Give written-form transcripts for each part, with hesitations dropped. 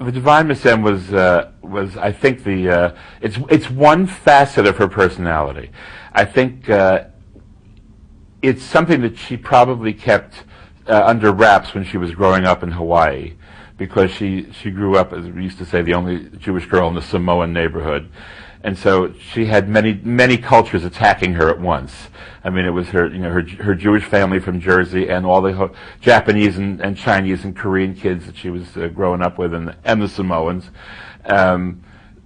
The Divine Miss M was I think it's one facet of her personality. I think it's something that she probably kept under wraps when she was growing up in Hawaii, because she grew up, as we used to say, the only Jewish girl in the Samoan neighborhood. And so she had many cultures attacking her at once. I mean, it was her Jewish family from Jersey, and all the Japanese and Chinese and Korean kids that she was growing up with, and the Samoans.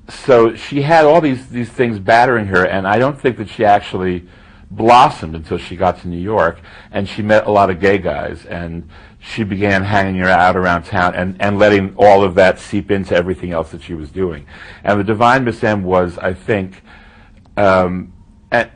So she had all these things battering her, and I don't think that she actually blossomed until she got to New York, and she met a lot of gay guys, and she began hanging out around town and letting all of that seep into everything else that she was doing. And the Divine Miss M was, I think, a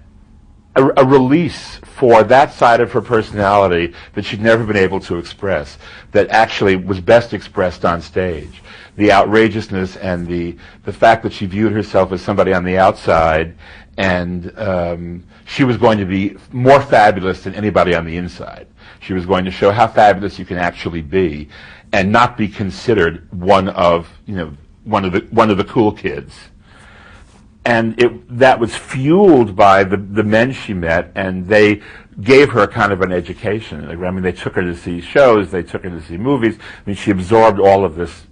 release for that side of her personality that she'd never been able to express, that actually was best expressed on stage. The outrageousness and the fact that she viewed herself as somebody on the outside, and she was going to be more fabulous than anybody on the inside. She was going to show how fabulous you can actually be, and not be considered one of the cool kids. And that was fueled by the men she met, and they gave her kind of an education. I mean, they took her to see shows, they took her to see movies. I mean, she absorbed all of this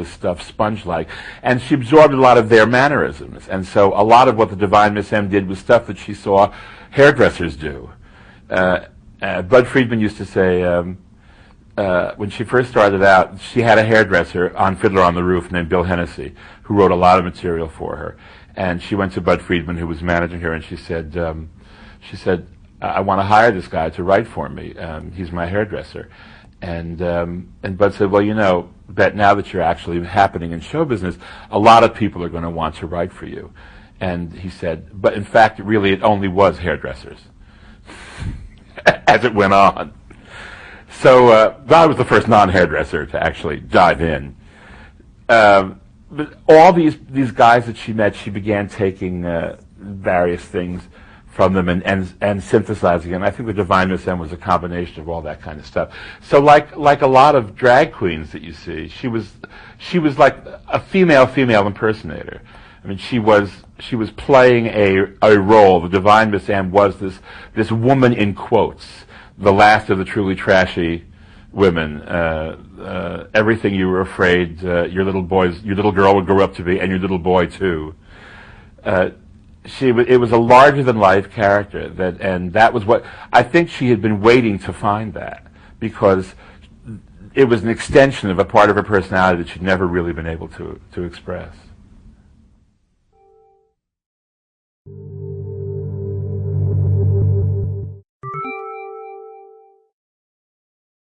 stuff sponge-like, and she absorbed a lot of their mannerisms. And so a lot of what the Divine Miss M did was stuff that she saw hairdressers do. Bud Friedman used to say, when she first started out, she had a hairdresser on Fiddler on the Roof named Bill Hennessy, who wrote a lot of material for her. And she went to Bud Friedman, who was managing her, and she said, I want to hire this guy to write for me. He's my hairdresser. And Bud said, well, Bet, now that you're actually happening in show business, a lot of people are going to want to write for you. And he said, but in fact, really, it only was hairdressers. As it went on. So I was the first non-hairdresser to actually dive in. But all these guys that she met, she began taking various things from them and synthesizing them. I think the Divine Miss M was a combination of all that kind of stuff. So like a lot of drag queens that you see, she was like a female impersonator. I mean, she was playing a role. The Divine Miss M was this woman in quotes, the last of the truly trashy women. Everything you were afraid your little girl would grow up to be, and your little boy too. It was a larger than life character, and that was what I think she had been waiting to find, that because it was an extension of a part of her personality that she'd never really been able to express.